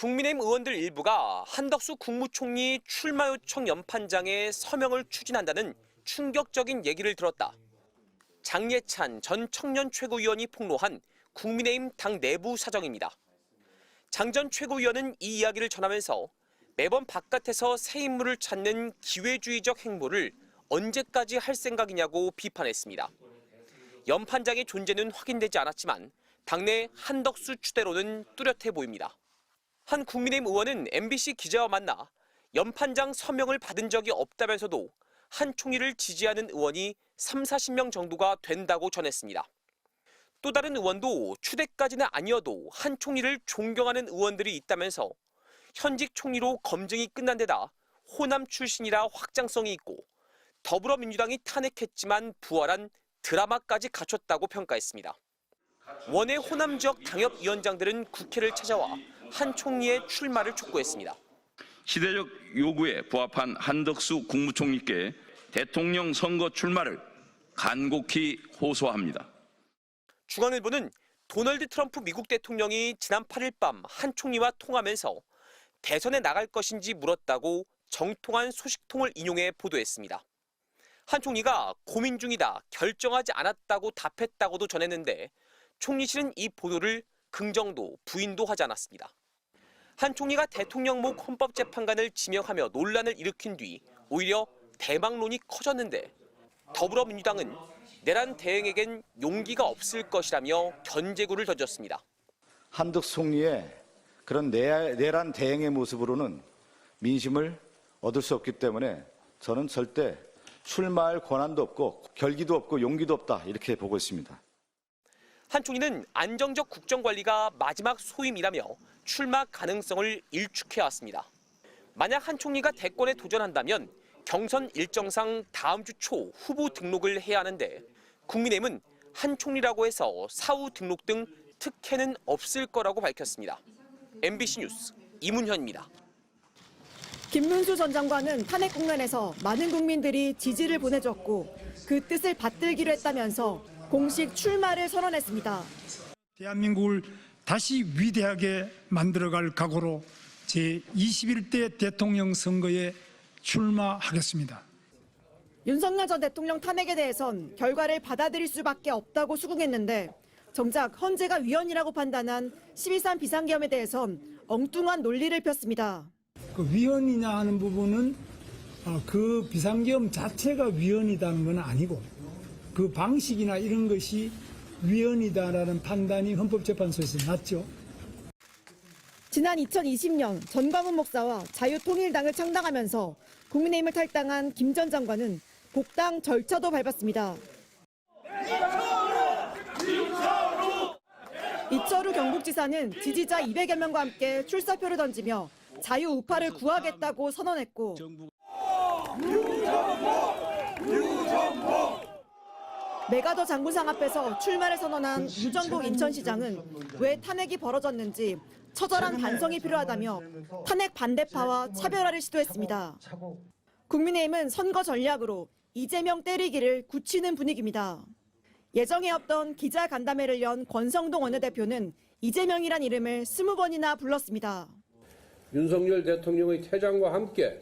국민의힘 의원들 일부가 한덕수 국무총리 출마 요청 연판장에 서명을 추진한다는 충격적인 얘기를 들었다. 장예찬 전 청년 최고위원이 폭로한 국민의힘 당 내부 사정입니다. 장 전 최고위원은 이 이야기를 전하면서 매번 바깥에서 새 인물을 찾는 기회주의적 행보를 언제까지 할 생각이냐고 비판했습니다. 연판장의 존재는 확인되지 않았지만 당내 한덕수 추대로는 뚜렷해 보입니다. 한 국민의힘 의원은 MBC 기자와 만나 연판장 서명을 받은 적이 없다면서도 한 총리를 지지하는 의원이 30-40명 정도가 된다고 전했습니다. 또 다른 의원도 추대까지는 아니어도 한 총리를 존경하는 의원들이 있다면서 현직 총리로 검증이 끝난 데다 호남 출신이라 확장성이 있고 더불어민주당이 탄핵했지만 부활한 드라마까지 갖췄다고 평가했습니다. 원외 호남 지역 당협위원장들은 국회를 찾아와 한 총리의 출마를 촉구했습니다. 시대적 요구에 부합한 한덕수 국무총리께 대통령 선거 출마를 간곡히 호소합니다. 중앙일보는 도널드 트럼프 미국 대통령이 지난 8일 밤 한 총리와 통화하면서 대선에 나갈 것인지 물었다고 정통한 소식통을 인용해 보도했습니다. 한 총리가 고민 중이다, 결정하지 않았다고 답했다고도 전했는데 총리실은 이 보도를 긍정도 부인도 하지 않았습니다. 한 총리가 대통령목 헌법재판관을 지명하며 논란을 일으킨 뒤 오히려 대망론이 커졌는데 더불어민주당은 내란 대행에겐 용기가 없을 것이라며 견제구를 던졌습니다. 한덕수 총리의 그런 내란 대행의 모습으로는 민심을 얻을 수 없기 때문에 저는 절대 출마할 권한도 없고 결기도 없고 용기도 없다 이렇게 보고 있습니다. 한 총리는 안정적 국정관리가 마지막 소임이라며 출마 가능성을 일축해왔습니다. 만약 한 총리가 대권에 도전한다면 경선 일정상 다음 주 초 후보 등록을 해야 하는데 국민의힘은 한 총리라고 해서 사후 등록 등 특혜는 없을 거라고 밝혔습니다. MBC 뉴스 이문현입니다. 김문수 전 장관은 탄핵 국면에서 많은 국민들이 지지를 보내줬고 그 뜻을 받들기로 했다면서 공식 출마를 선언했습니다. 대한민국을 다시 위대하게 만들어갈 각오로 제21대 대통령 선거에 출마하겠습니다. 윤석열 전 대통령 탄핵에 대해선 결과를 받아들일 수밖에 없다고 수긍했는데 정작 헌재가 위헌이라고 판단한 12.3 비상계엄에 대해선 엉뚱한 논리를 폈습니다. 그 위헌이냐 하는 부분은 그 비상계엄 자체가 위헌이라는 건 아니고 그 방식이나 이런 것이 위헌이다라는 판단이 헌법재판소에서 났죠. 지난 2020년 전광훈 목사와 자유통일당을 창당하면서 국민의힘을 탈당한 김 전 장관은 복당 절차도 밟았습니다. 이철우 경북지사는 지지자 200여 명과 함께 출사표를 던지며 자유우파를 구하겠다고 선언했고 메가더 장군상 앞에서 출마를 선언한 유정복 인천시장은 왜 탄핵이 벌어졌는지 처절한 반성이 필요하다며 탄핵 반대파와 차별화를 시도했습니다. 국민의힘은 선거 전략으로 이재명 때리기를 굳히는 분위기입니다. 예정에 없던 기자간담회를 연 권성동 원내대표는 이재명이란 이름을 20번이나 불렀습니다. 윤석열 대통령의 퇴장과 함께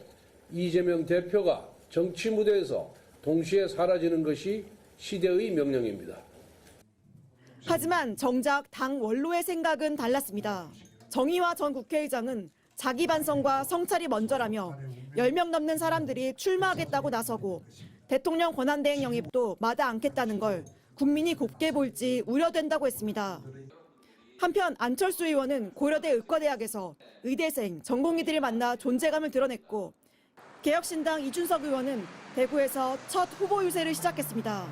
이재명 대표가 정치 무대에서 동시에 사라지는 것이 시대의 명령입니다. 하지만 정작 당 원로의 생각은 달랐습니다. 정의화 전 국회의장은 자기 반성과 성찰이 먼저라며 10명 넘는 사람들이 출마하겠다고 나서고 대통령 권한대행 영입도 마다 않겠다는 걸 국민이 곱게 볼지 우려된다고 했습니다. 한편 안철수 의원은 고려대 의과대학에서 의대생, 전공의들을 만나 존재감을 드러냈고 개혁신당 이준석 의원은 대구에서 첫 후보 유세를 시작했습니다.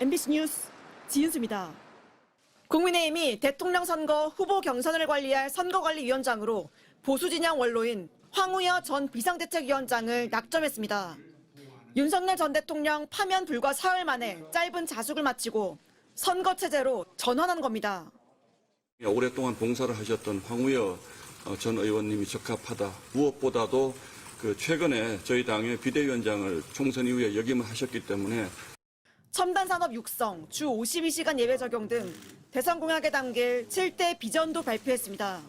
MBC 뉴스 지은수입니다. 국민의힘이 대통령 선거 후보 경선을 관리할 선거관리위원장으로 보수진영 원로인 황우여 전 비상대책위원장을 낙점했습니다. 윤석열 전 대통령 파면 불과 사흘 만에 짧은 자숙을 마치고 선거체제로 전환한 겁니다. 오랫동안 봉사를 하셨던 황우여 전 의원님이 적합하다. 무엇보다도 최근에 저희 당의 비대위원장을 총선 이후에 역임을 하셨기 때문에 첨단산업 육성, 주 52시간 예외 적용 등 대선 공약에 담길 7대 비전도 발표했습니다.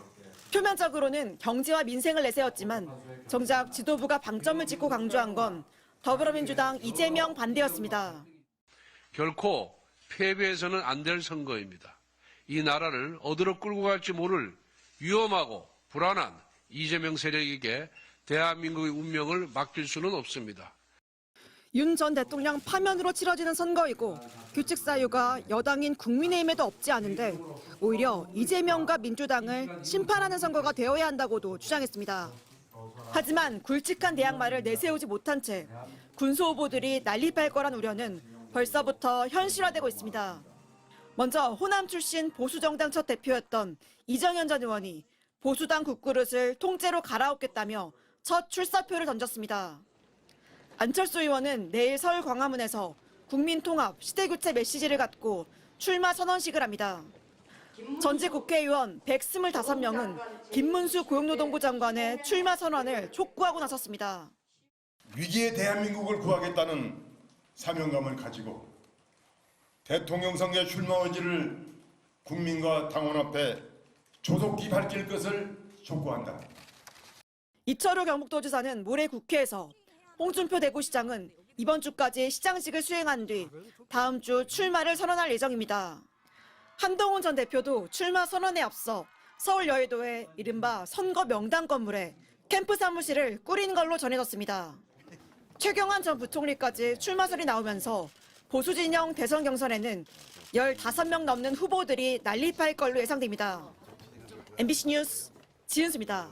표면적으로는 경제와 민생을 내세웠지만 정작 지도부가 방점을 찍고 강조한 건 더불어민주당 이재명 반대였습니다. 결코 패배해서는 안 될 선거입니다. 이 나라를 어디로 끌고 갈지 모를 위험하고 불안한 이재명 세력에게 대한민국의 운명을 맡길 수는 없습니다. 윤 전 대통령 파면으로 치러지는 선거이고 규칙 사유가 여당인 국민의힘에도 없지 않은데 오히려 이재명과 민주당을 심판하는 선거가 되어야 한다고도 주장했습니다. 하지만 굵직한 대항마를 내세우지 못한 채 군소 후보들이 난립할 거란 우려는 벌써부터 현실화되고 있습니다. 먼저 호남 출신 보수정당 첫 대표였던 이정현 전 의원이 보수당 국그릇을 통째로 갈아엎겠다며 첫 출사표를 던졌습니다. 안철수 의원은 내일 서울 광화문에서 국민통합, 시대교체 메시지를 갖고 출마 선언식을 합니다. 전직 국회의원 125명은 김문수 고용노동부 장관의 출마 선언을 촉구하고 나섰습니다. 위기의 대한민국을 구하겠다는 사명감을 가지고 대통령 선거에 출마 의지를 국민과 당원 앞에 조속히 밝힐 것을 촉구한다. 이철우 경북도지사는 모레 국회에서 홍준표 대구시장은 이번 주까지 시장직을 수행한 뒤 다음 주 출마를 선언할 예정입니다. 한동훈 전 대표도 출마 선언에 앞서 서울 여의도의 이른바 선거 명당 건물에 캠프 사무실을 꾸린 걸로 전해졌습니다. 최경환 전 부총리까지 출마설이 나오면서 보수 진영 대선 경선에는 15명 넘는 후보들이 난립할 걸로 예상됩니다. MBC 뉴스 지은수입니다.